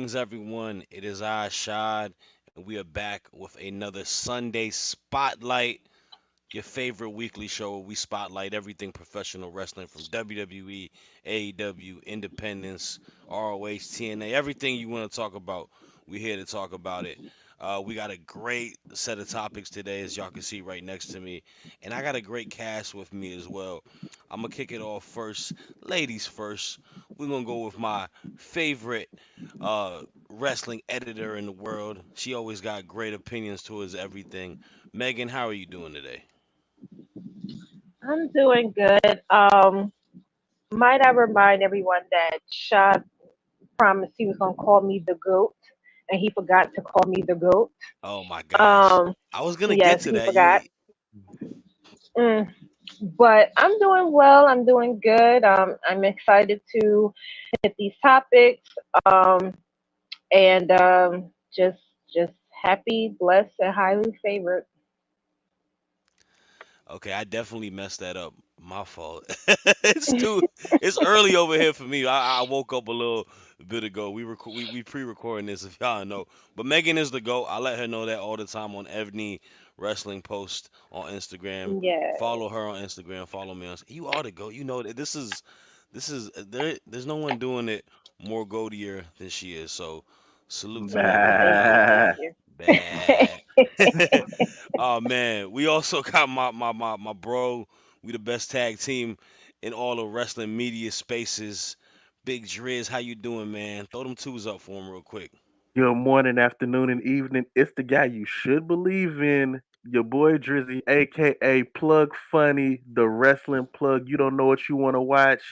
Greetings, everyone. It is I, Shad, and we are back with another Sunday Spotlight, your favorite weekly show where we spotlight everything professional wrestling from WWE, AEW, Independence, ROH, TNA, everything you want to talk about. We're here to talk about it. We got a great set of topics today, as y'all can see right next to me, and I got a great cast with me as well. I'm gonna kick it off first, ladies first. We're gonna go with my favorite uh, wrestling editor in the world. She always got great opinions towards everything. Megan, how are you doing today? I'm doing good. Might I remind everyone that Shad promised he was going to call me the GOAT, and he forgot to call me the GOAT. Oh my gosh. Um, I was gonna get yes, to he that. forgot. You Mm, but I'm doing well. I'm doing good. I'm excited to hit these topics. Um, and just happy, blessed, and highly favored. okay? I definitely messed that up. My fault. It's early over here for me. I woke up a little bit ago. We pre-recording this if y'all know. But Megan is the GOAT. I let her know that all the time on every wrestling post on Instagram. Yeah. Follow her on Instagram. Follow me on. You are the GOAT. You know that this is there's no one doing it more goatier than she is. So salute to Megan. Thank you. Thank Bah. you. Bad. Oh man, we also got my bro. We the best tag team in all of wrestling media spaces. Big Driz, how you doing, man? Throw them twos up for him real quick. Good morning, afternoon, and evening. It's the guy you should believe in. Your boy Drizzy, aka Plug Funny, the wrestling plug. You don't know what you want to watch?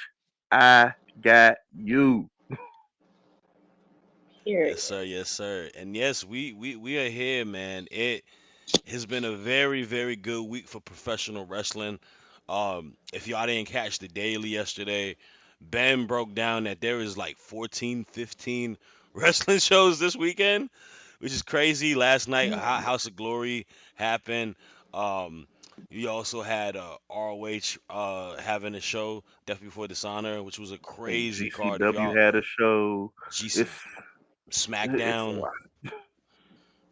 I got you. Yes, Period. sir. Yes, sir. And yes, we are here, man. It has been a very good week for professional wrestling. If y'all didn't catch the daily yesterday, Ben broke down that there is like 14, 15 wrestling shows this weekend, which is crazy. Last night, Mm. House of Glory happened. Um, you also had ROH having a show, Death Before Dishonor, which was a And crazy card. If GCW y'all had a show. GC It's it's a SmackDown, lot.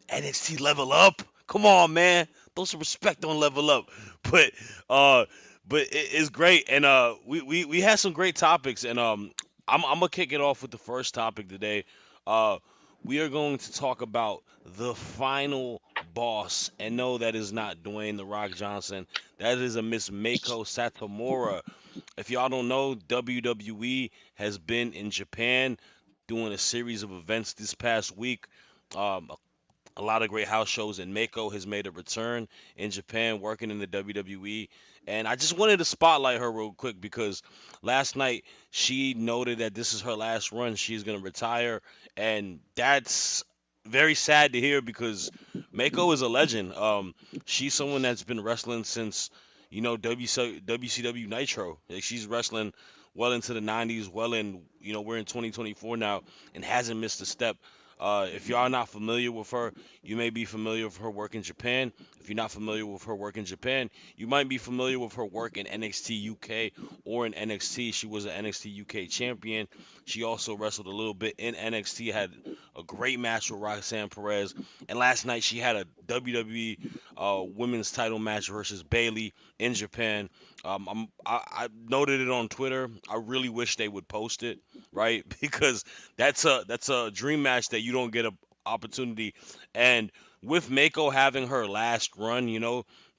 NXT Level Up. Come on, man. Throw some respect on Level Up. But uh it's great and we had some great topics and I'm gonna kick it off with the first topic today. Uh we are going to talk about the final boss, and no, that is not Dwayne the Rock Johnson. That is a Miss Meiko Satomura. If y'all don't know, WWE has been in Japan doing a series of events this past week. A lot of great house shows, and Meiko has made a return in Japan working in the WWE. And I just wanted to spotlight her real quick because last night she noted that this is her last run. She's going to retire. And that's very sad to hear because Meiko is a legend. She's someone that's been wrestling since, WCW Nitro. Like, she's wrestling well into the 90s, we're in 2024 now and hasn't missed a step. If y'all are not familiar with her, you may be familiar with her work in Japan. If you're not familiar with her work in Japan, you might be familiar with her work in NXT UK or in NXT. She was an NXT UK champion. She also wrestled a little bit in NXT, had a great match with Roxanne Perez. And last night she had a WWE women's title match versus Bailey in Japan. I noted it on Twitter. I really wish they would post it, right? Because that's a dream match that you don't get a opportunity. And with Mako having her last run,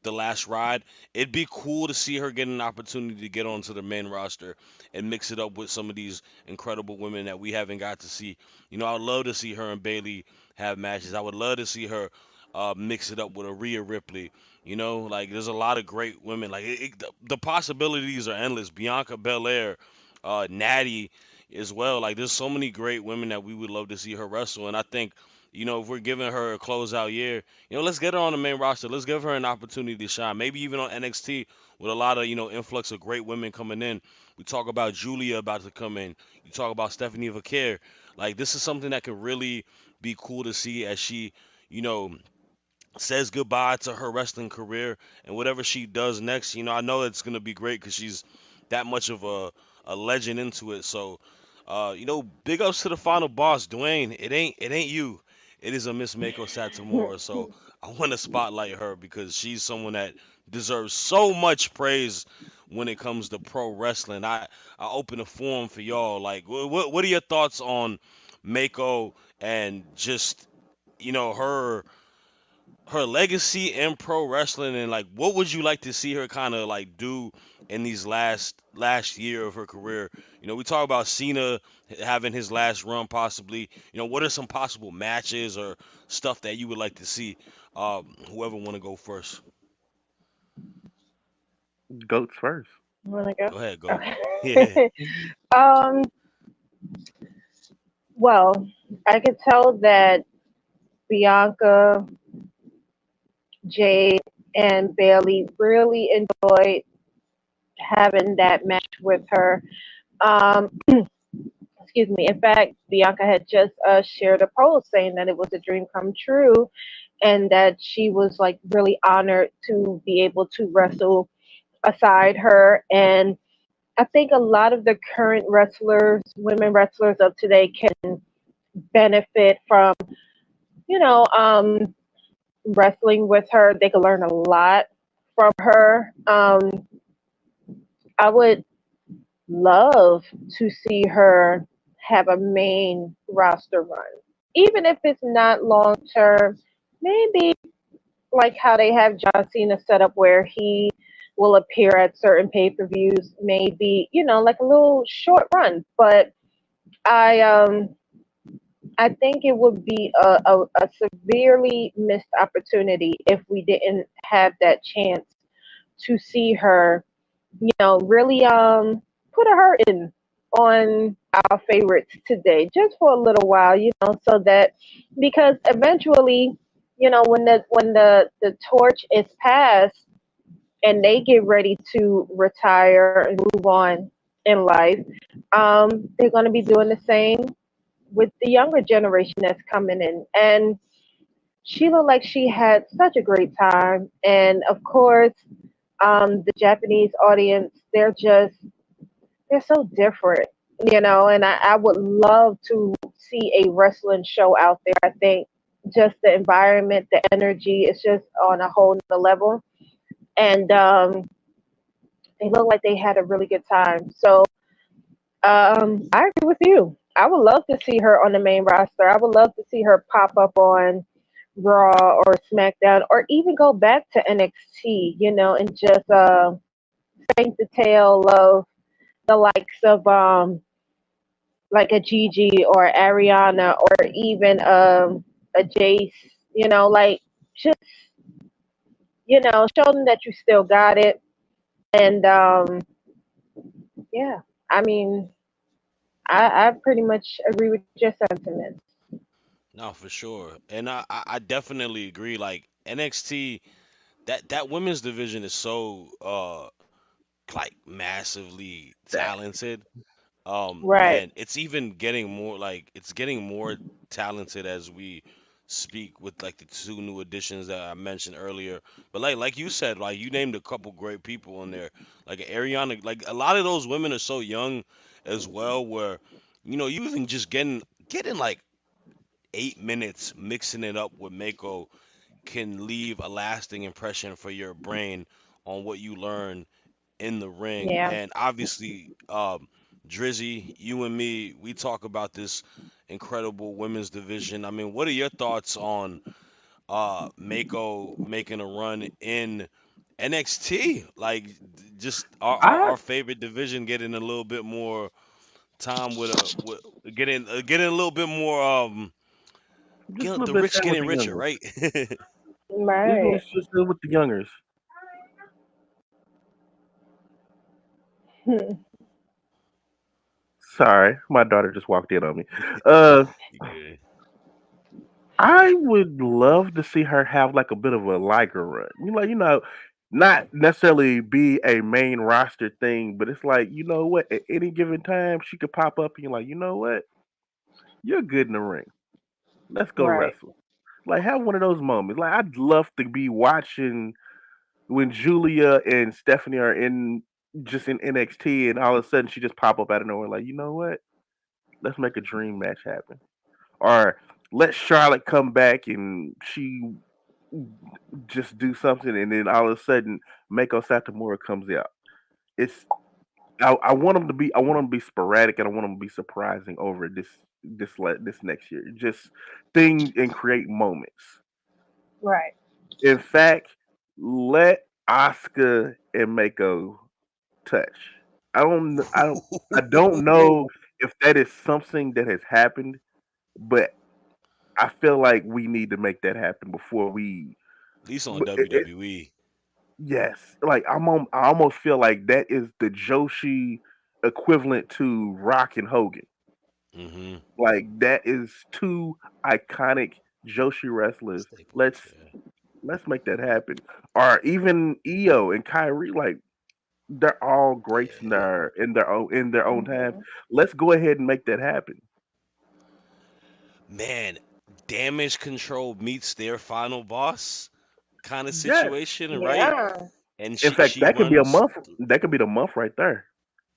the last ride, it'd be cool to see her get an opportunity to get onto the main roster and mix it up with some of these incredible women that we haven't got to see. I'd love to see her and Bailey have matches. I would love to see her mix it up with a Rhea Ripley. Like there's a lot of great women. Like the possibilities are endless. Bianca Belair, Natty as well. Like there's so many great women that we would love to see her wrestle. And I think, if we're giving her a closeout year, let's get her on the main roster. Let's give her an opportunity to shine. Maybe even on NXT with a lot of, influx of great women coming in. We talk about Julia about to come in. You talk about Stephanie Vaquer. Like this is something that can really be cool to see as she, you know, says goodbye to her wrestling career and whatever she does next. I know it's gonna be great because she's that much of a legend into it. So Big ups to the final boss, Dwayne. It ain't you. It is a Miss Mako Satomura. So I want to spotlight her because she's someone that deserves so much praise when it comes to pro wrestling. I open a forum for y'all. Like, what are your thoughts on Mako and just her legacy in pro wrestling, and like what would you like to see her kind of like do in these last year of her career? We talk about Cena having his last run possibly. What are some possible matches or stuff that you would like to see? Whoever want to go first. Goats first. Wanna go? Go ahead, go. Yeah. Okay. um. Well, I could tell that Bianca, Jade, and Bailey really enjoyed having that match with her. Um, excuse me. In fact, Bianca had just shared a post saying that it was a dream come true, and that she was like really honored to be able to wrestle aside her. And I think a lot of the current wrestlers, women wrestlers of today, can benefit from, you know, wrestling with her. They could learn a lot from her. I would love to see her have a main roster run, even if it's not long term. Maybe like how they have John Cena set up, where he will appear at certain pay per views. Maybe like a little short run, but I I think it would be a severely missed opportunity if we didn't have that chance to see her, really put a hurting on our favorites today, just for a little while, so that, because eventually, when the torch is passed and they get ready to retire and move on in life, they're going to be doing the same with the younger generation that's coming in. And she looked like she had such a great time. And of course, the Japanese audience, they're so different, and I would love to see a wrestling show out there. I think just the environment, the energy is just on a whole nother level. And they look like they had a really good time. So I agree with you. I would love to see her on the main roster. I would love to see her pop up on Raw or SmackDown, or even go back to NXT, and just spank the tail of the likes of like a Gigi or Ariana, or even a Jace, like, just show them that you still got it. And yeah, I mean, I pretty much agree with your sentiments. No, for sure, and I definitely agree. Like NXT, that women's division is so like massively That talented. Right. And it's even getting more, like it's getting more talented as we speak with like the two new additions that I mentioned earlier. But like you said, like you named a couple great people in there, like Ariana. Like a lot of those women are so young as well, where you even just getting like 8 minutes mixing it up with Mako can leave a lasting impression for your brain on what you learn in the ring. Yeah. And obviously, Drizzy, you and me, we talk about this incredible women's division. I mean, what are your thoughts on Mako making a run in NXT? Like, just our I favorite division getting a little bit more time with getting a little bit more just a little the bit rich sad with getting the richer, youngers. right? Right. It's just with the youngers. Sorry, my daughter just walked in on me. Uh, You good. I would love to see her have like a bit of a Liger run. Not necessarily be a main roster thing, but it's like, you know what? At any given time, she could pop up and you're like, you know what? You're good in the ring. Let's go Right. wrestle. Like, have one of those moments. Like, I'd love to be watching when Julia and Stephanie are in just in NXT, and all of a sudden she just pop up out of nowhere. Like, you know what? Let's make a dream match happen. Or let Charlotte come back and she just do something, and then all of a sudden Meiko Satomura comes out. It's I want them to be sporadic, and I want them to be surprising over this next year. Just things and create moments. Right. In fact, let Asuka and Mako touch. I don't know Ooh, if that is something that has happened, but I feel like we need to make that happen before we. At least on WWE. Yes, like I almost feel like that is the Joshi equivalent to Rock and Hogan. Mm-hmm. Like that is two iconic Joshi wrestlers. Staples, Let's yeah. let's make that happen. Or even Io and Kyrie, like they're all greats in Yeah. their own time. hmm Let's go ahead and make that happen. Man, damage control meets their final boss kind of Yes. situation, right? Yeah. And In fact, she that could be a runs month. That could be the month right there.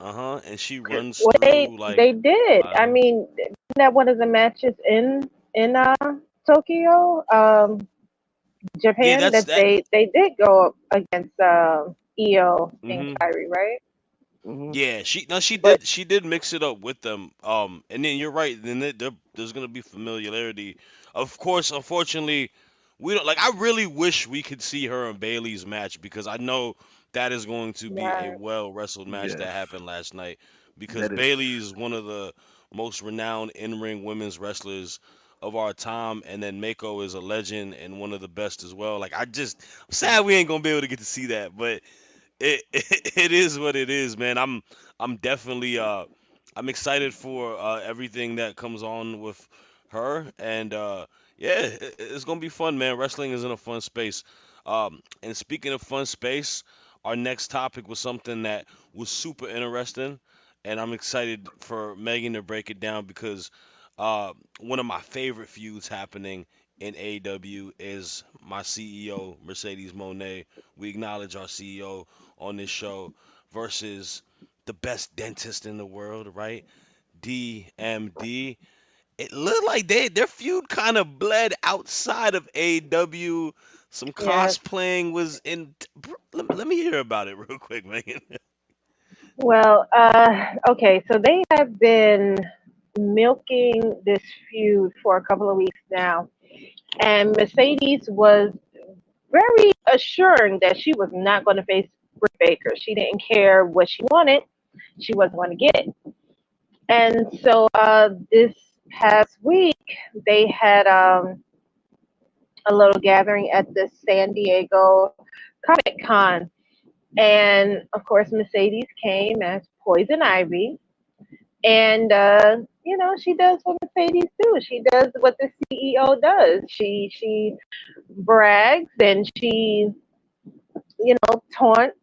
uh-huh, and she Yeah. runs Well, through like they did. I uh mean, that one of the matches in Tokyo, yeah, Japan, that's that that they did go up against Io and mhm. Kyrie, right? Hmm. Yeah, But she did mix it up with them. And then you're right. Then there's gonna be familiarity. Of course, unfortunately, we don't like. I really wish we could see her and Bailey's match because I know that is going to be a right, well wrestled match that Yes, happened last night. Because that is. Bailey is one of the most renowned in ring women's wrestlers of our time, and then Mako is a legend and one of the best as well. Like I'm sad we ain't gonna be able to get to see that, but it is what it is, man. I'm definitely I'm excited for everything that comes on with her, and yeah, it's gonna be fun, man. Wrestling is in a fun space. And speaking of fun space, our next topic was something that was super interesting, and I'm excited for Megan to break it down because one of my favorite feuds happening in AW is my CEO Mercedes Monet. We acknowledge our CEO on this show versus the best dentist in the world, right? DMD. It looked like their feud kind of bled outside of AW. Some yes. cosplaying was in. Let me hear about it real quick, Megan. Well, okay, so they have been milking this feud for a couple of weeks now, and Mercedes was very assuring that she was not going to face Britt Baker. She didn't care what she wanted; she wasn't going to get it. And so, this past week, they had a little gathering at the San Diego Comic Con, and of course, Mercedes came as Poison Ivy. And she does what Mercedes do. She does what the CEO does. She brags and she taunts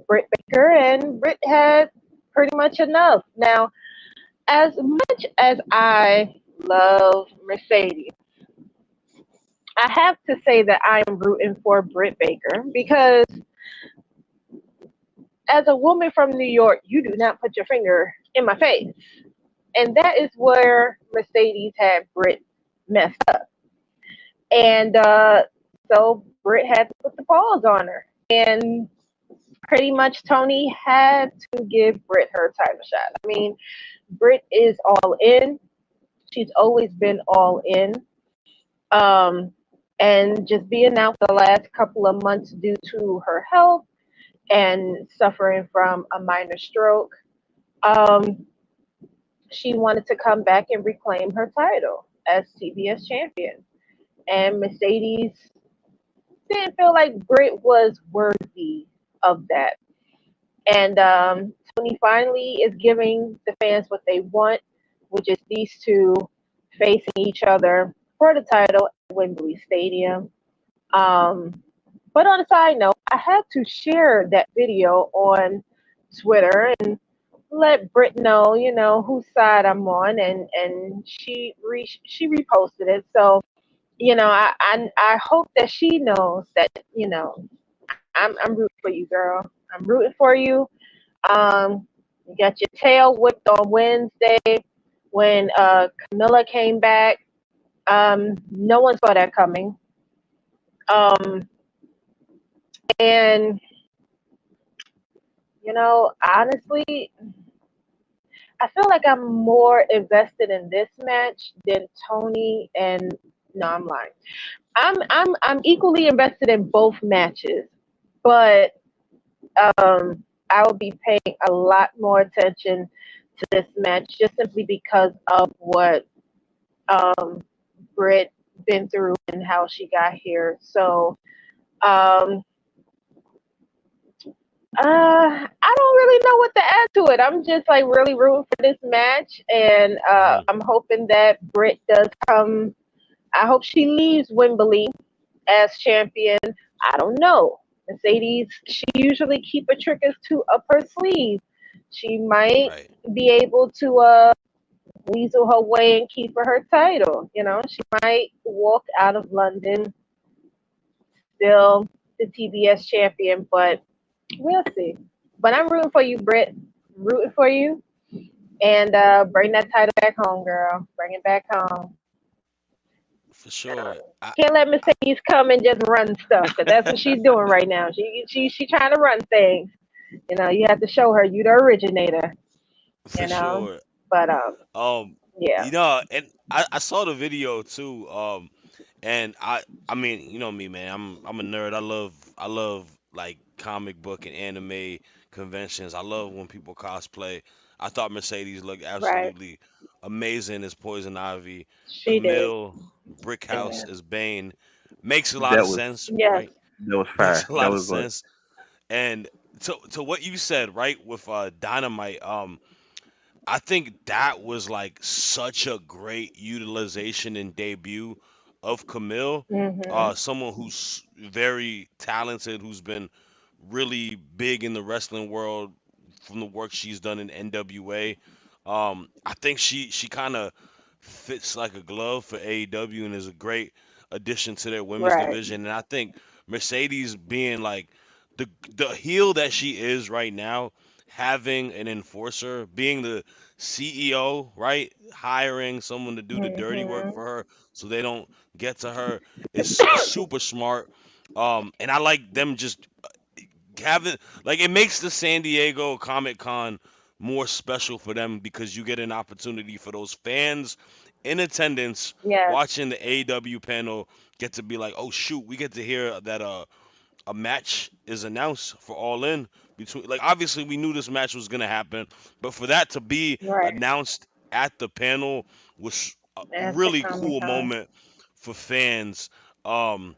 Britt Baker, and Britt had pretty much enough. Now, as much as I love Mercedes, I have to say that I am rooting for Britt Baker because as a woman from New York, you do not put your finger in my face. And that is where Mercedes had Britt messed up. And so Britt had to put the paws on her. And pretty much Tony had to give Britt her title shot. I mean, Britt is all in. She's always been all in. Um, and just being out the last couple of months due to her health and suffering from a minor stroke, um, she wanted to come back and reclaim her title as CBS champion. And Mercedes didn't feel like Britt was worthy of that. And Tony finally is giving the fans what they want, which is these two facing each other for the title at Wembley Stadium. Um, but on a side note, I had to share that video on Twitter and let Britt know, whose side I'm on, and she reposted it. So I hope that she knows that I'm rooting for you, girl. I'm rooting for you. You got your tail whipped on Wednesday. when Camilla came back. No one saw that coming. Um, and honestly, I feel like I'm more invested in this match than Tony and no, I'm lying. I'm equally invested in both matches, but I will be paying a lot more attention to this match just simply because of what um Britt been through and how she got here. So um I don't really know what to add to it. I'm just like really rooting for this match, and Hmm. I'm hoping that Britt does come. I hope she leaves Wembley as champion. I don't know. Mercedes, she usually keep a trick or two up her sleeve. She might Right. be able to weasel her way and keep her title. She might walk out of London still the TBS champion, but we'll see. But I'm rooting for you, Britt. Rooting for you. And bring that title back home, girl. Bring it back home. For sure. Can't let I Mercedes come and just run stuff, because that's what she's doing right now. She trying to run things. You have to show her you the originator. for You know, sure. but Um, yeah, and I saw the video too. And I mean, you know me, man. I'm a nerd. I love like comic book and anime conventions. I love when people cosplay. I thought Mercedes looked right. absolutely amazing as Poison Ivy. She did. Camille Brickhouse Amen. as Bane makes a lot That of was sense, Yes. right? fire. Makes a That lot of was like sense. And to what you said, right, with Dynamite, I think that was like such a great utilization and debut of Camille. Mhm. Someone who's very talented, who's been really big in the wrestling world from the work she's done in NWA. I think she kind of fits like a glove for AEW and is a great addition to their women's Right. division. And I think Mercedes being like the heel that she is right now, having an enforcer, being the CEO, right, hiring someone to do the dirty work Mhm. for her so they don't get to her is super smart. And I like them just having like it makes the San Diego Comic Con more special for them because you get an opportunity for those fans in attendance Yes. watching the AW panel get to be like, oh shoot, we get to hear that a match is announced for All In between like obviously we knew this match was gonna happen, but for that to be Right. announced at the panel was a At the really Comic cool Con. moment for fans. Um,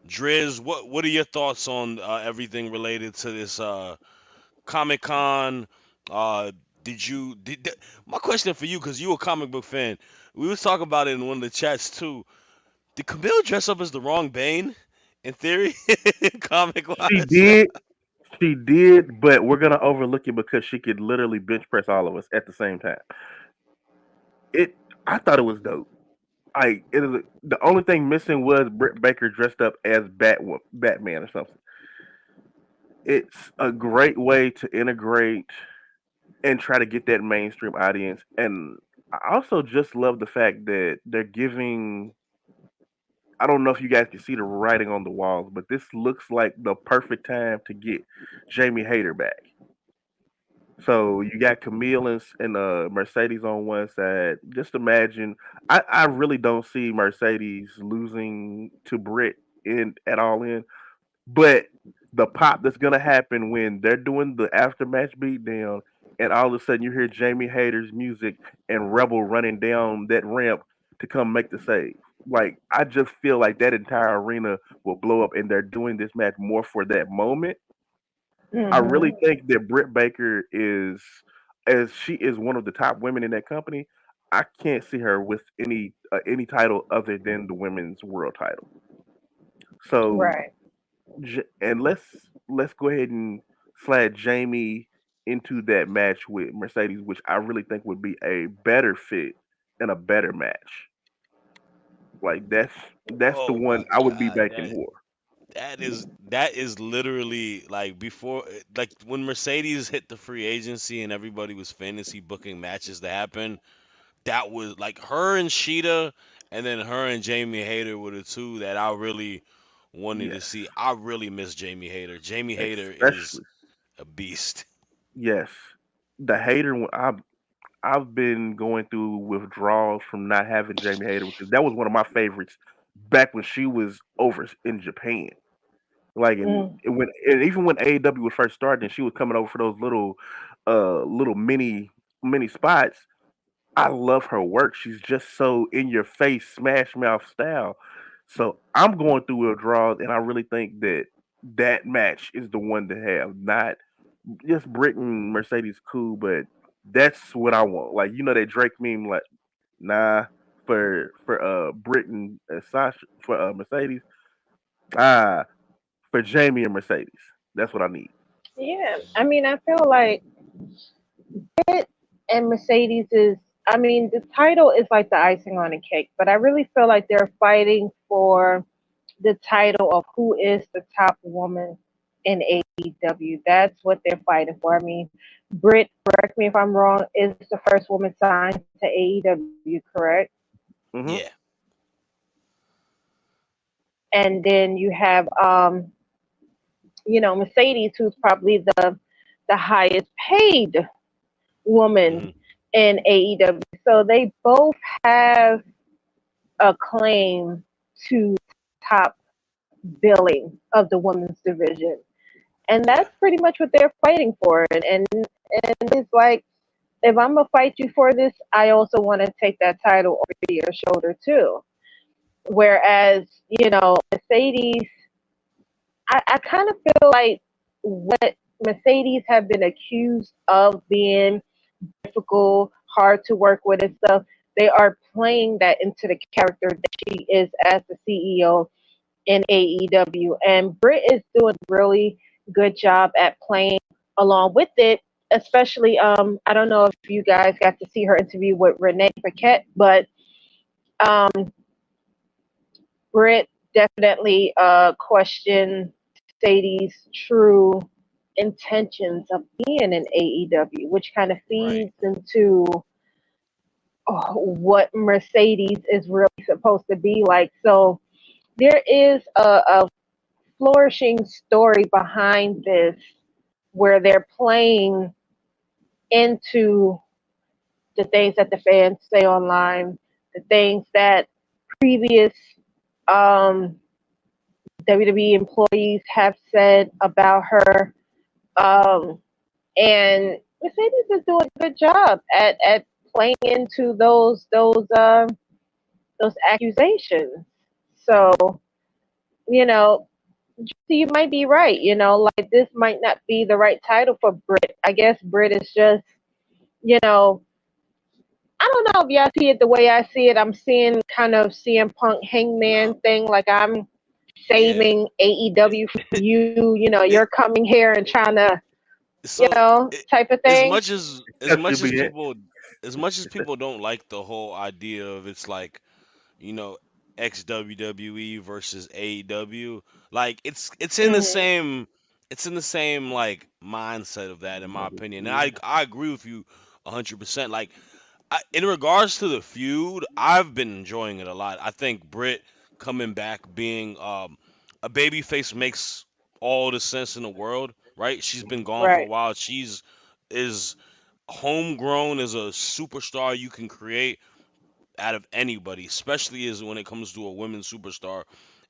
Driz, what are your thoughts on everything related to this Comic Con? Uh, my question for you, because you a comic book fan, we was talking about it in one of the chats too. Did Camille dress up as the wrong Bane in theory, comic she wise? did, she did, but we're gonna overlook it because she could literally bench press all of us at the same time. It, I thought it was dope. It is the only thing missing was Britt Baker dressed up as Batman or something. It's a great way to integrate and try to get that mainstream audience. And I also just love the fact that they're giving. I don't know if you guys can see the writing on the walls, but this looks like the perfect time to get Jamie Hayter back. So you got Camille and Mercedes on one side. Just imagine, I really don't see Mercedes losing to Britt in at all in, but the pop that's gonna happen when they're doing the aftermatch beatdown, and all of a sudden you hear Jamie Hayter's music and Rebel running down that ramp to come make the save. Like I just feel like that entire arena will blow up, and they're doing this match more for that moment. I really Mhm. think that Britt Baker is, as she is one of the top women in that company. I can't see her with any title other than the women's world title. So Right. And let's go ahead and slide Jamie into that match with Mercedes, which I really think would be a better fit and a better match. Like that's the Oh one my I would be God, backing more. that is literally like before, like when Mercedes hit the free agency and everybody was fantasy booking matches to happen. that was like her and Sheeta, and then her and Jamie Hayter were the two that I really wanted to Yes, see. I really miss Jamie Hayter. Jamie Hayter is especially a beast. yes. The hater one, I've been going through withdrawals from not having Jamie Hayter because that was one of my favorites back when she was over in Japan. Like Mm. and even when AEW was first starting, and she was coming over for those little mini spots. I love her work. She's just so in your face, smash mouth style. So I'm going through withdrawals, and I really think that that match is the one to have. Not just Britt and Mercedes, cool, but that's what I want. Like that Drake meme, like nah for Britt and Sasha for Mercedes, ah for Jamie and Mercedes. That's what I need. Yeah, I mean, I feel like Pitt and Mercedes is. I mean, the title is like the icing on the cake, but I really feel like they're fighting for the title of who is the top woman in AEW. That's what they're fighting for. I mean, Britt, correct me if I'm wrong, is the first woman signed to AEW, correct? Hmm. Yeah, And then you have, Mercedes, who's probably the highest paid woman hmm, in AEW. So they both have a claim to top billing of the women's division. And yeah, that's pretty much what they're fighting for. And it's like, if I'm gonna fight you for this, I also want to take that title over your shoulder too. Whereas, Mercedes, I kind of feel like what Mercedes have been accused of being difficult, hard to work with and stuff, they are playing that into the character that she is as the CEO in AEW. And Britt is doing a really good job at playing along with it. Especially, I don't know if you guys got to see her interview with Renee Paquette, but um, Britt definitely questioned Sadie's true intentions of being in AEW, which kind of right, feeds into what Mercedes is really supposed to be like. So there is a flourishing story behind this where they're playing into the things that the fans say online, the things that previous um, WWE employees have said about her. Um, and Mercedes is doing a good job at playing into those accusations. So, hmm, you know, you might be right. Like this might not be the right title for Brit. I guess Brit is just, you know, I don't know if y'all see it the way I see it. I'm seeing kind of CM Punk no, Hangman thing. Like I'm yeah. saving AEW for you. You're It, coming here and it, trying to, so it, type of as thing. much as as That much should as be it. people as much as people don't like the whole idea of it's like you know ex WWE versus AEW, like it's in the Hmm. same like mindset of that in my opinion. And I agree with you 100%. Like in regards to the feud, I've been enjoying it a lot. I think Britt coming back being a babyface makes all the sense in the world, right? She's been gone for a Right. while. She's is homegrown as a superstar you can create out of anybody, especially as when it comes to a women's superstar.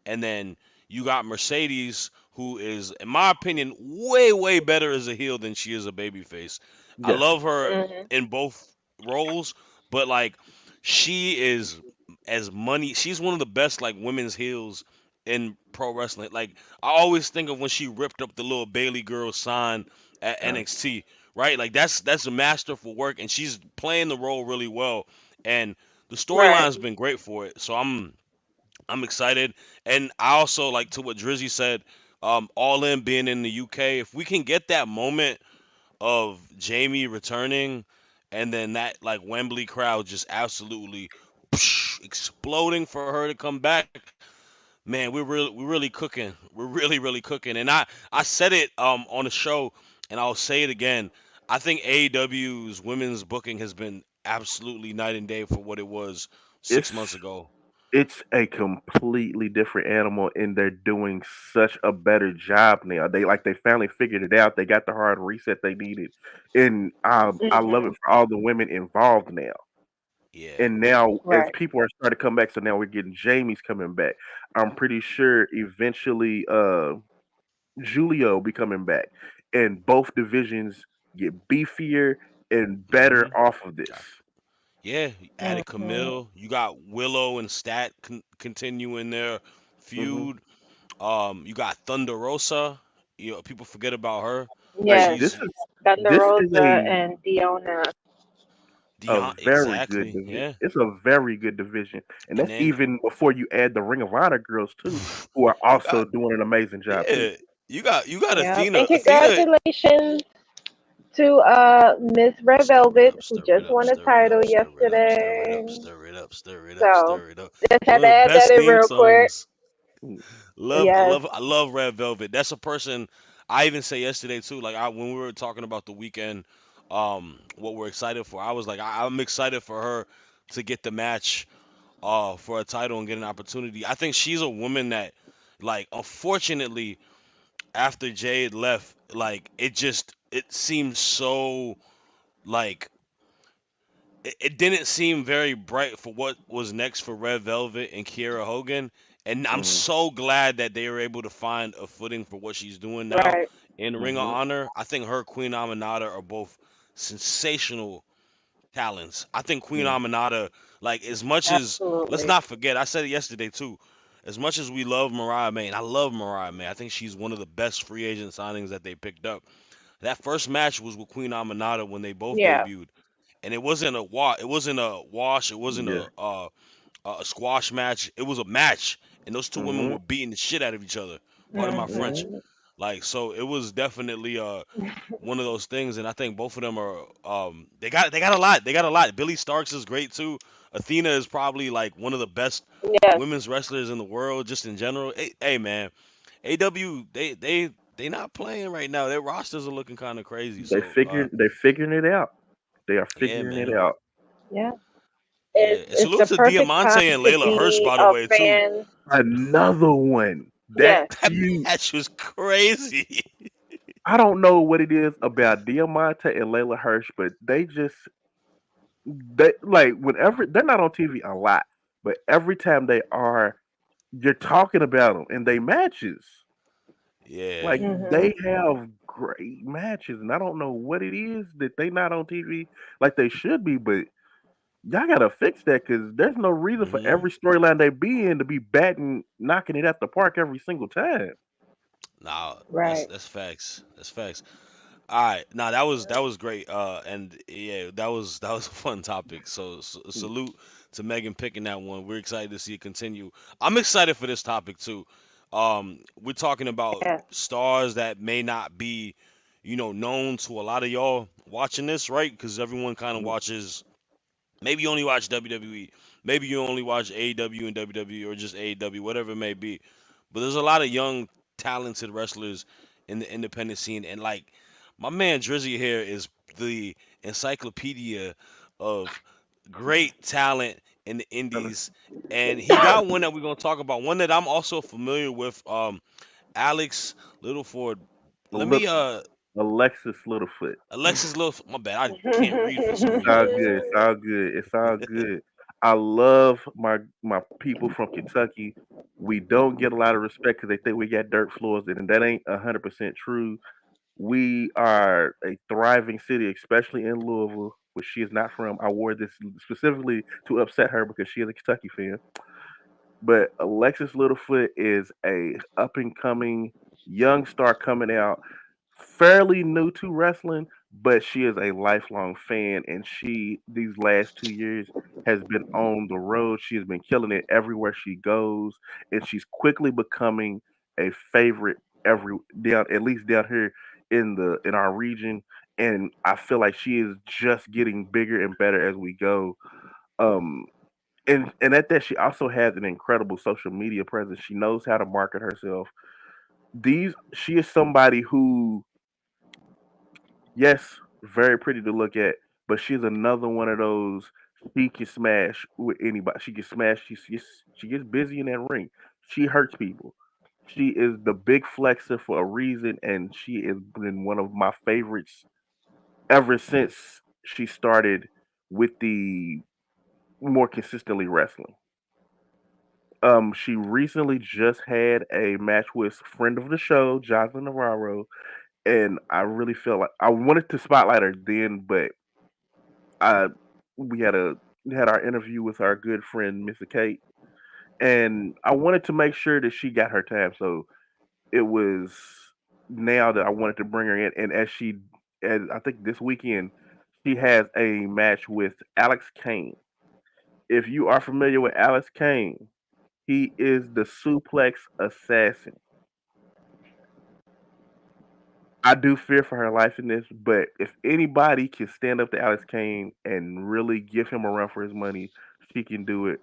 And then you got Mercedes, who is, in my opinion, way way better as a heel than she is a babyface. I Yes. love her Hmm. in both roles, but like she is as money. She's one of the best like women's heels in pro wrestling. Like I always think of when she ripped up the little Bailey girl sign at Uh, NXT, right? Like that's a masterful work, and she's playing the role really well. And the Right. storyline's been great for it, so I'm excited. And I also like to what Drizzy said, All In being in the UK. If we can get that moment of Jamie returning, and then that like Wembley crowd just absolutely exploding for her to come back, man, we're really cooking. We're really cooking. And I said it on the show, and I'll say it again. I think AEW's women's booking has been absolutely night and day for what it was 6 months It's ago. it's a completely different animal, and they're doing such a better job now. They finally figured it out. They got the hard reset they needed, and I love it Mhm. for all the women involved now. Yeah. And now, as Right. people are starting to come back, so now we're getting Jamie's coming back. I'm pretty sure eventually, Julio be coming back, and both divisions get beefier and better Hmm. off of this. Yeah, added Mhm. Camille. You got Willow and Stat continuing their Hmm. feud. You got Thunder Rosa. You know, people forget about her, but Like Yes. this she's is Thunder this is Rosa and Diona. a Dion. very good Exactly. division. Yeah, It's a very good division, and and that's then even before you add the Ring of Honor girls too, who are you also got doing an amazing job too. yeah, you got Yep. Athena. And Athena. congratulations to Miss Red Stir it Velvet up, who stir it just up, won a stir it title up, stir it up, stir it up, yesterday. stir it up, stir it up, So stir it up. just One had of to the add that best in theme real quick. songs. Mm. Yes. I love Red Velvet. That's a person I even say yesterday too. Like when we were talking about the weekend, what we're excited for. I was like, I'm excited for her to get the match, for a title and get an opportunity. I think she's a woman that, like, unfortunately, after Jade left, like it seemed so like it didn't seem very bright for what was next for Red Velvet and Kiera Hogan. And I'm Hmm. so glad that they were able to find a footing for what she's doing now Right. in Ring of Hmm. Honor. I think her Queen Aminata are both sensational talents. I think Queen Hmm. Aminata, like as much as let's Absolutely. not forget, I said it yesterday too. As much as we love Mariah May, and I love Mariah May, I think she's one of the best free agent signings that they picked up. That first match was with Queen Aminata when they both Yeah. debuted, and it wasn't a wash. It wasn't a wash. It wasn't Yeah. a squash match. It was a match, and those two women Hmm. were beating the shit out of each other. Pardon my Hmm. French. Mhm. Like so, it was definitely one of those things, and I think both of them are they got a lot. They got a lot. Billy Starks is great too. Athena is probably like one of the best Yes. women's wrestlers in the world, just in general. Hey man, AW they not playing right now. Their rosters are looking kind of crazy. So They're figuring it out. They are yeah, figuring it man. out. Yeah. Yeah, and It's the salute to perfect time Diamante and to Layla Hirsch, be by the a way, too. fan. Another one that Yes. That feud. match was crazy. I don't know what it is about Diamante and Layla Hirsch, but they like whenever they're not on TV a lot, but every time they are, you're talking about them and they matches. Yeah. Like Mhm. they have great matches, and I don't know what it is that they not on TV like they should be, but y'all gotta fix that because there's no reason for Hmm. every storyline they be in to be batting, knocking it at the park every single time. Nah, Right. that's facts. That's facts. All right, nah, that was great. And yeah, that was a fun topic. So, salute to Megan picking that one. We're excited to see it continue. I'm excited for this topic too. We're talking about Yes. stars that may not be, known to a lot of y'all watching this, right? Because everyone kind of watches. Maybe you only watch WWE. Maybe you only watch AEW and WWE or just AEW, whatever it may be. But there's a lot of young, talented wrestlers in the independent scene, and like my man Drizzy here is the encyclopedia of great talent in the indies, and he got one that we're gonna talk about. One that I'm also familiar with. Alex Littleford. Let me Look, Alexis Littlefoot. Alexis Little. My bad. I can't read for some It's reason. all good. It's all good. It's all good. I love my people from Kentucky. We don't get a lot of respect because they think we got dirt floors, and that ain't 100% true. We are a thriving city, especially in Louisville, which she is not from. I wore this specifically to upset her because she is a Kentucky fan. But Alexis Littlefoot is a up and coming young star coming out, fairly new to wrestling, but she is a lifelong fan, and she these last 2 years has been on the road. She has been killing it everywhere she goes, and she's quickly becoming a favorite every down at least down here in our region. And I feel like she is just getting bigger and better as we go. Um, and at that, she also has an incredible social media presence. She knows how to market herself. These She is somebody who, yes, very pretty to look at, but she's another one of those. She can smash with anybody. She can smash. She gets busy in that ring. She hurts people. She is the big flexer for a reason, and she has been one of my favorites ever since she started with the more consistently wrestling. She recently just had a match with friend of the show, Jocelyn Navarro, and I really feel like I wanted to spotlight her then, but I we had a we had our interview with our good friend Mr. Kate, and I wanted to make sure that she got her time. So it was now that I wanted to bring her in, and as I think this weekend, she has a match with Alex Kane. If you are familiar with Alex Kane, he is the suplex assassin. I do fear for her life in this, but if anybody can stand up to Alex Kane and really give him a run for his money, she can do it.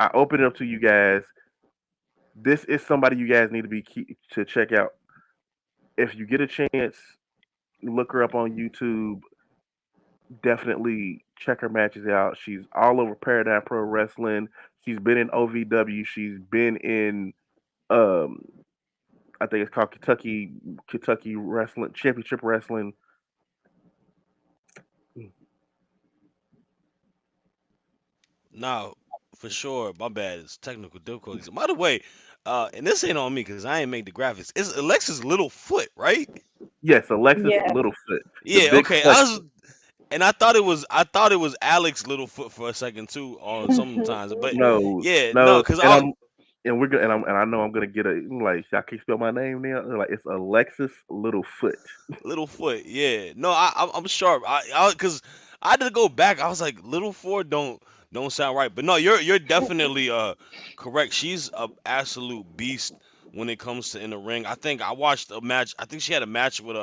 I open it up to you guys. This is somebody you guys need to to check out. If you get a chance, look her up on YouTube. Definitely check her matches out. She's all over Paradigm Pro Wrestling. She's been in OVW. She's been in um I think it's called Kentucky Wrestling Championship Wrestling. Nah, for sure. My bad. It's technical difficulties. By the way, and this ain't on me because I ain't make the graphics. It's Alexis Littlefoot, right? Yes, Alexis Yes. Littlefoot, the Yeah. big Okay. flexor. And I thought it was Alex Littlefoot for a second too. On sometimes, but No, yeah, no, no, because and I we're gonna and I know I'm gonna get a like I can't spell my name now. Like it's Alexis Littlefoot. Littlefoot, yeah. No, I'm sharp. Cause I had to go back. I was like, Littlefoot don't sound right. But no, you're definitely correct. She's a absolute beast when it comes to in the ring. I think I watched a match. I think she had a match with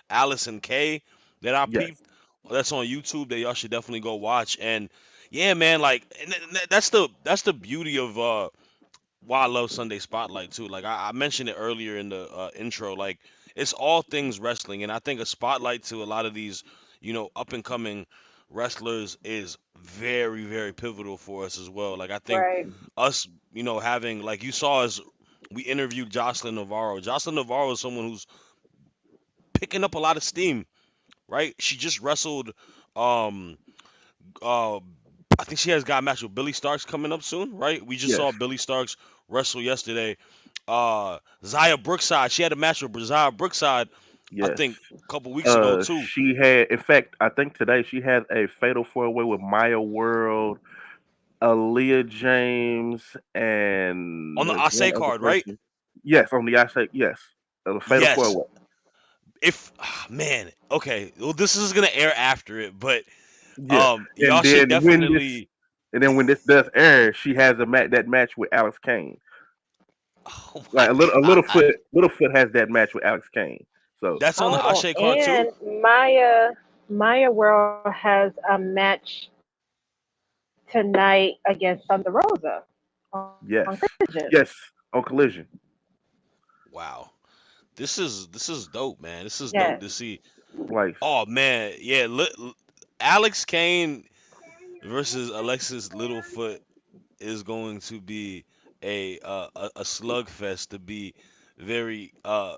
Allison K that I Yes, peeped. That's on YouTube that y'all should definitely go watch. And yeah, man, like that's the beauty of why I love Sunday Spotlight too. Like I mentioned it earlier in the intro. Like it's all things wrestling, and I think a spotlight to a lot of these, up and coming wrestlers is very, very pivotal for us as well. Like I think Right. us, having like you saw us, we interviewed Jocelyn Navarro. Jocelyn Navarro is someone who's picking up a lot of steam, right? She just wrestled. Um, uh, I think she has got a match with Billy Starks coming up soon, right? We just yes, saw Billy Starks wrestle yesterday. Zaya Brookside, she had a match with Zaya Brookside, I yes. think, a couple weeks ago too, She had, in fact, I think today she has a fatal four way with Maya World, Aaliyah James, and on the there's one Ase other card, right? person. Yes, on the I say yes, the fatal four Yes. way. If man, okay, well this is gonna air after it, but Yeah, and y'all should then definitely. when this does air, she has that match with Alex Kane. Oh my Like god, Littlefoot has that match with Alex Kane. So that's on the Oh, Ashe card too. and Maya World has a match tonight against Thunder Rosa on yes, Collision. yes, on Collision. Wow, this is dope, man. This is Yes. dope to see. Like Oh man, yeah, Alex Kane versus Alexis Littlefoot is going to be a slugfest very uh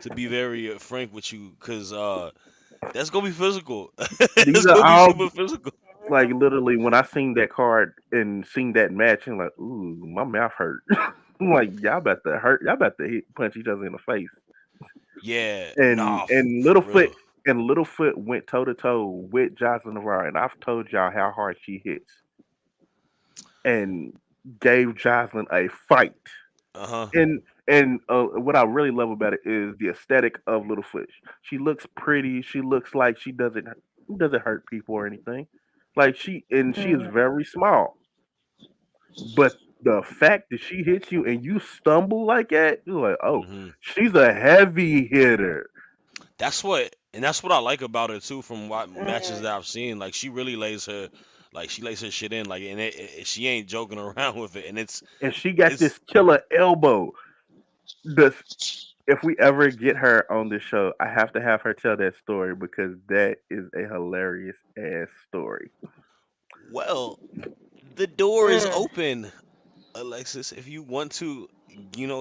to be very frank with you, because that's gonna be physical. these It's are gonna be all super physical. like literally when I seen that card and seen that match, I'm like, ooh, my mouth hurt. I'm like, y'all about to hurt. Y'all about to punch each other in the face. Yeah, And nah, and for Littlefoot real. and Littlefoot went toe to toe with Jocelyn Navarro, and I've told y'all how hard she hits, and gave Jocelyn a fight. Uh-huh. And what I really love about it is the aesthetic of Littlefoot. She looks pretty. She looks like she doesn't hurt people or anything. Like she is Mm. very small, but the fact that she hits you and you stumble like that, you're like, oh, Hmm. she's a heavy hitter. That's what I like about her too, from what matches that Mm. I've seen. Like she lays her shit in, like, and she ain't joking around with it, and it's And she got it's this killer elbow. The if we ever get her on the show, I have to have her tell that story because that is a hilarious ass story. Well, the door is Mm, open, Alexis. If you want to,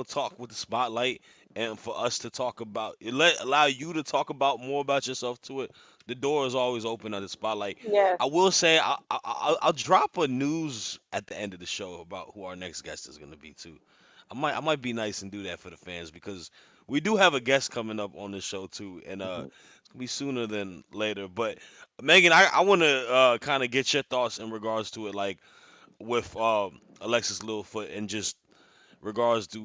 talk with the spotlight, and for us to talk about, allow you to talk about more about yourself to it. The door is always open on the spotlight. yes. I will say I'll drop a news at the end of the show about who our next guest is gonna be too. I might be nice and do that for the fans because we do have a guest coming up on the show too, and Mhm. it's gonna be sooner than later. But Megan, I want to kind of get your thoughts in regards to it, like with Alexis Littlefoot, and just regards to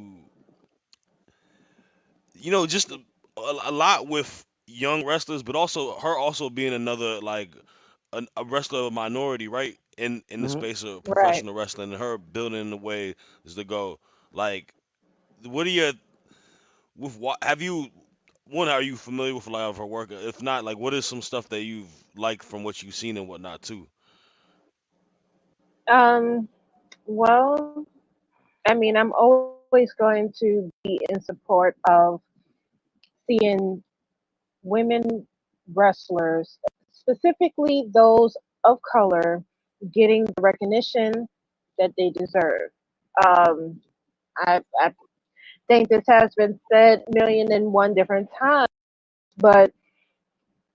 just a lot with young wrestlers, but also her also being another like a wrestler of a minority, right? In the Mhm. space of Right. professional wrestling, and her building the way is to go. Like, what are your with what have you? One, are you familiar with a lot of her work? If not, like, what is some stuff that you've liked from what you've seen and whatnot too? Um, well, I mean, I'm always going to be in support of seeing women wrestlers, specifically those of color, getting the recognition that they deserve. Um, I think this has been said million and one different times, but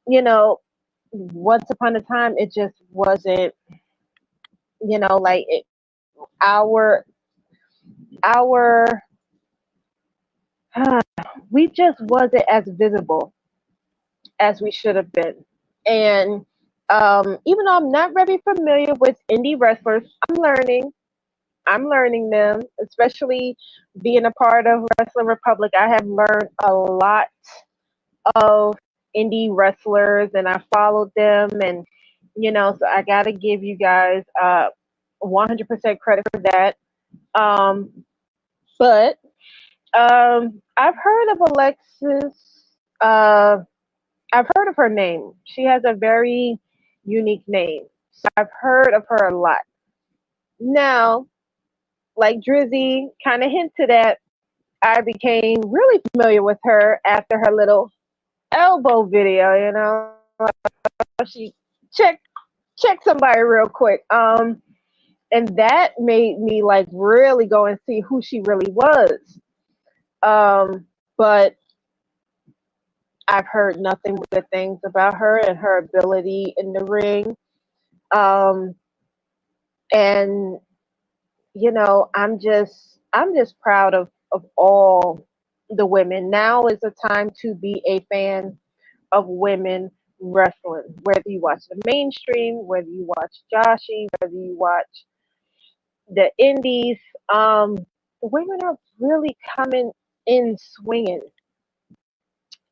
you know, once upon a time, it just wasn't, like our our we just wasn't as visible as we should have been. And even though I'm not very familiar with indie wrestlers, I'm learning. I'm learning them, especially being a part of Wrestling Republic. I have learned a lot of indie wrestlers, and I followed them, and so I got to give you guys 100% credit for that. Um, but I've heard of Alexis. Uh, I've heard of her name. She has a very unique name. So I've heard of her a lot. Now, like Drizzy kind of hinted at, I became really familiar with her after her little elbow video, she check check somebody real quick. And that made me like really go and see who she really was. But I've heard nothing but good things about her and her ability in the ring. Um, and I'm just proud of all the women. Now is the time to be a fan of women wrestling. Whether you watch the mainstream, whether you watch Joshi, whether you watch the indies, the women are really coming in swinging.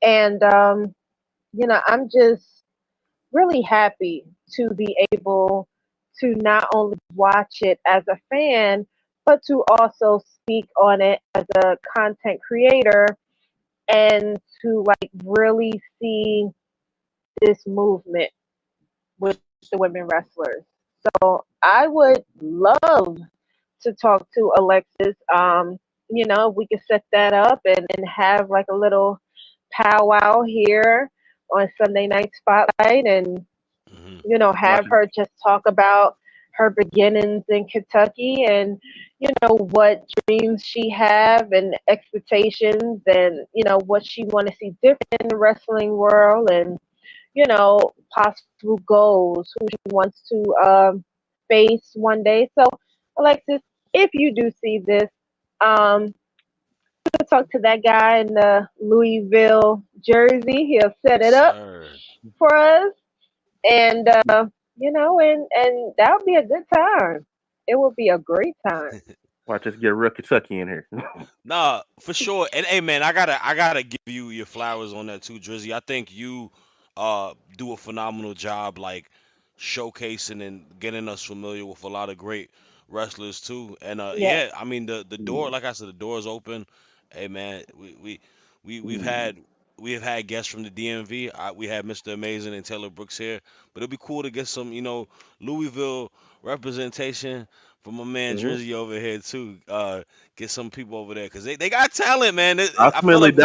And I'm just really happy to be able to not only watch it as a fan, but to also speak on it as a content creator and to like really see this movement with the women wrestlers. So I would love to talk to Alexis. We could set that up and have like a little powwow here on Sunday Night Spotlight and Hmm. have Watch it. her just talk about her beginnings in Kentucky and what dreams she have and expectations and what she want to see different in the wrestling world and possible goals who she wants to face one day. So Alexis, if you do see this, um, talk to that guy in the Louisville jersey. He'll set Yes, it up sir. for us and and that would be a good time. It would be a great time. Watch us get real Kentucky in here. Nah, for sure. And hey, man, I gotta give you your flowers on that too, Drizzy. I think you do a phenomenal job, like showcasing and getting us familiar with a lot of great wrestlers too. And Yes. yeah, I mean the door, like I said, the door is open. Hey, man, we've had we have had guests from the DMV. We had Mr. Amazing and Taylor Brooks here, but it'd be cool to get some Louisville representation for my man Hmm. Drizzy over here too. Get some people over there because they got talent, man. I feel Ultimately, like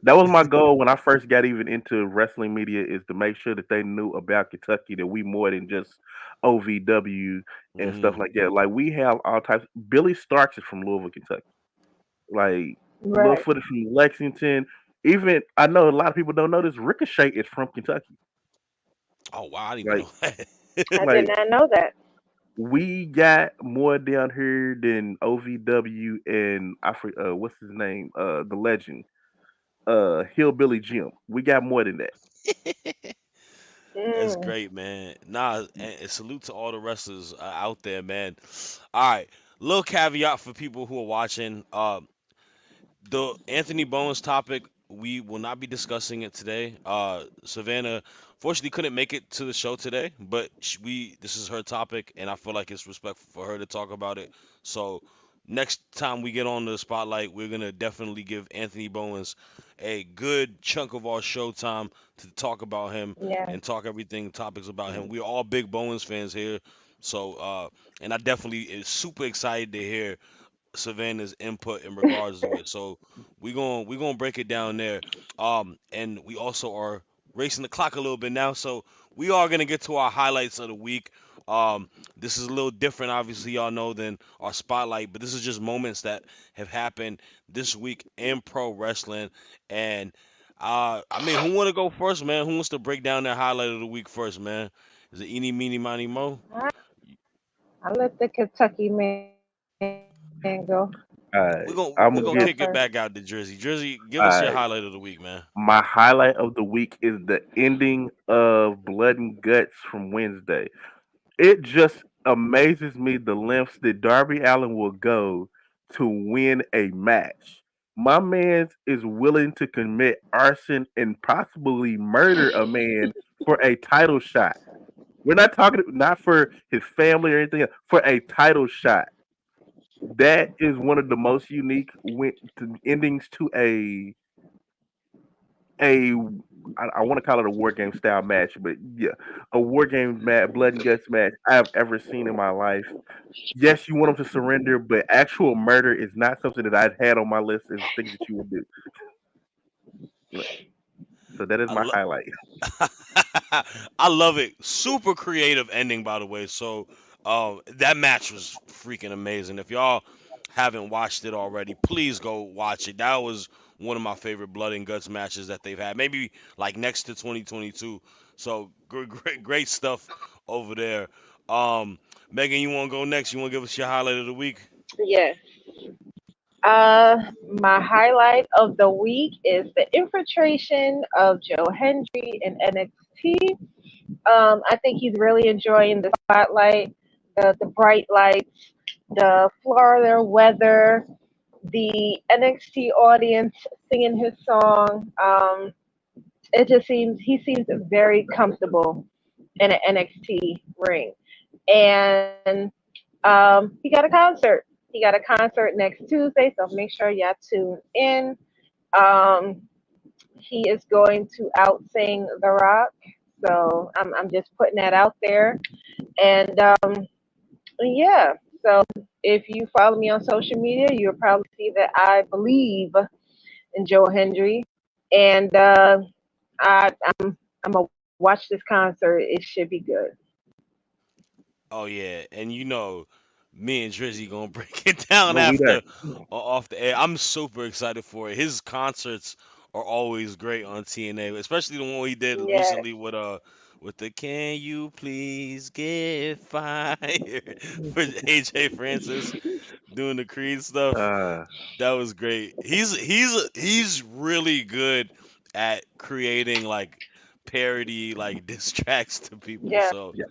that was my goal when I first got even into wrestling media, is to make sure that they knew about Kentucky, that we more than just OVW and stuff hmm like that. Like we have all types. Billy Starks is from Louisville, Kentucky. Like Right. Littlefoot is from Lexington. Even I know a lot of people don't know this. Ricochet is from Kentucky. Oh wow, I didn't even Like know that. I did like not know that. we got more down here than OVW and I what's his name? The legend. Hillbilly Jim. We got more than that. That's Mm. great, man. Nah, and salute to all the wrestlers out there, man. All right, little caveat for people who are watching. The Anthony Bones topic, we will not be discussing it today. Savannah fortunately couldn't make it to the show today, but we this is her topic, and I feel like it's respectful for her to talk about it. So next time we get on the spotlight, we're gonna definitely give Anthony Bowens a good chunk of our show time to talk about him Yeah. and talk everything topics about him. We're all big Bowens fans here, so and I definitely is super excited to hear Savannah's input in regards to it. So we gonna break it down there. And we also are racing the clock a little bit now. So we are gonna get to our highlights of the week. This is a little different, obviously, y'all know, than our spotlight, but this is just moments that have happened this week in pro wrestling. And I mean, who wanna go first, man? Who wants to break down their highlight of the week first, man? Is it Eeny, Meeny, Miny, Mo? I'll let the Kentucky man go. We're Alright. He's gonna up I'm we're gonna gonna first. give kick it back out to Drizzy. Drizzy, give us your alright. highlight of the week, man. My highlight of the week is the ending of Blood and Guts from Wednesday. It just amazes me the lengths that Darby Allen will go to win a match. My man is willing to commit arson and possibly murder a man for a title shot. We're not talking not for his family or anything else, for a title shot. That is one of the most unique endings to a I want to call it a war game style match, but yeah, a war game blood and guts match I've ever seen in my life. Yes, you want them to surrender, but actual murder is not something that I'd had on my list as things that you would do. So that is I my love highlight. I love it. Super creative ending, by the way. So that match was freaking amazing. If y'all haven't watched it already, please go watch it. That was one of my favorite blood and guts matches that they've had. Maybe like next to 2022. So great stuff over there. Um, Megan, you want to go next? You want to give us your highlight of the week? Yes. My highlight of the week is the infiltration of Joe Hendry in NXT. I think he's really enjoying the spotlight, the bright lights, the Florida weather, the NXT audience singing his song. It just seems he seems very comfortable in an NXT ring, and he got a concert. He got a concert next Tuesday, so make sure y'all tune in. Um, he is going to out sing The Rock, so I'm just putting that out there. And yeah, so if you follow me on social media, you'll probably see that I believe in Joe Hendry, and I, I'm gonna watch this concert. It should be good. Oh yeah, and you know, me and Drizzy gonna break it down No, we after there. off the air. I'm super excited for it. His concerts are always great on TNA, especially the one he did Yes, recently with the "Can You Please Get Fired" for AJ Francis doing the Creed stuff. Uh, That was great. He's really good at creating like parody like diss tracks to people. yeah. So yeah.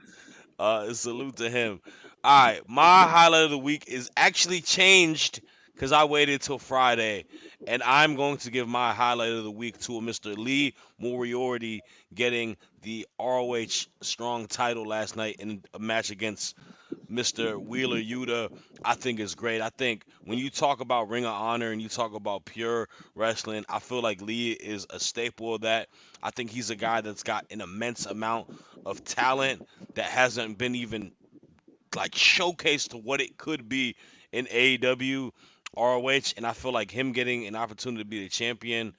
salute to him. All right, my highlight of the week is actually changed because I waited till Friday, and I'm going to give my highlight of the week to a Mr. Lee Moriarty getting the ROH Strong title last night in a match against Mr. Wheeler Yuta. I think is great. I think when you talk about Ring of Honor and you talk about pure wrestling, I feel like Lee is a staple of that. I think he's a guy that's got an immense amount of talent that hasn't been even like showcase to what it could be in AEW, ROH, and I feel like him getting an opportunity to be the champion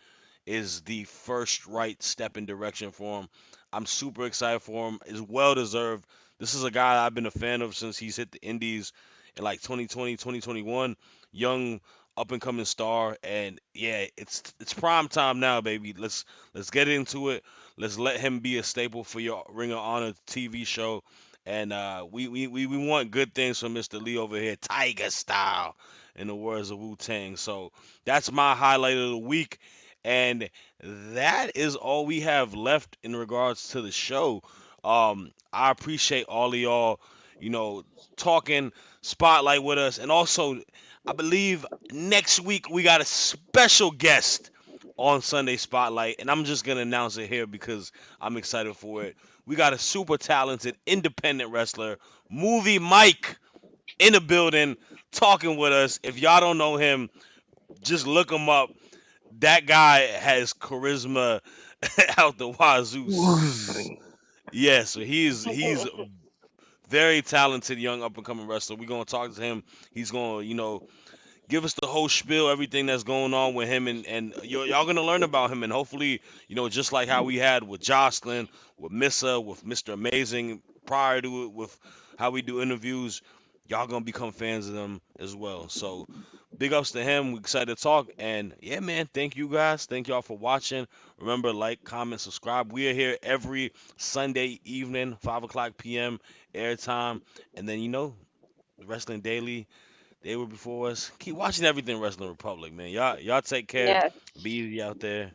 is the first right step in direction for him. I'm super excited for him. It's well deserved. This is a guy I've been a fan of since he's hit the indies in like 2020, 2021. Young up and coming star, and yeah, it's prime time now, baby. Let's get into it. Let's let him be a staple for your Ring of Honor TV show. And we want good things from Mr. Lee over here, Tiger style, in the words of Wu Tang. So that's my highlight of the week. And that is all we have left in regards to the show. I appreciate all of y'all, you know, talking spotlight with us. And also, I believe next week we got a special guest on Sunday Spotlight. And I'm just going to announce it here because I'm excited for it. We got a super talented independent wrestler, Movie Mike, in the building talking with us. If y'all don't know him, just look him up. That guy has charisma out the wazoo. Oozing. Yeah, so he's very talented young up and coming wrestler. We're gonna talk to him. He's gonna, give us the whole spiel, everything that's going on with him, and y'all gonna learn about him, and hopefully, just like how we had with Jocelyn, with Missa, with Mr. Amazing prior to it, with how we do interviews, y'all gonna become fans of them as well. So big ups to him. We excited to talk, and yeah, man, thank you guys, thank y'all for watching. Remember, like, comment, subscribe. We are here every Sunday evening, 5 o'clock p.m. airtime, and then Wrestling Daily. They were before us. Keep watching everything Wrestling Republic, man. Y'all take care. Yes. Be easy out there.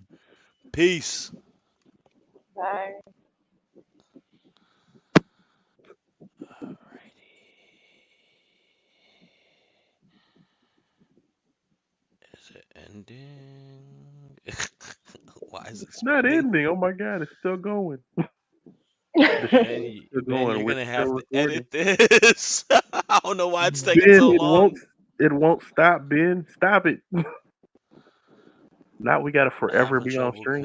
Peace. Bye. Is it ending? Why is it It's not spinning? ending. Oh my god, it's still going. The Man, show is still man, going. you're We're gonna still have to recording. edit this. I don't know why it's taking Ben, so it won't. long. It won't stop. Ben, stop it. Now we gotta Nah, forever for be on trouble. stream.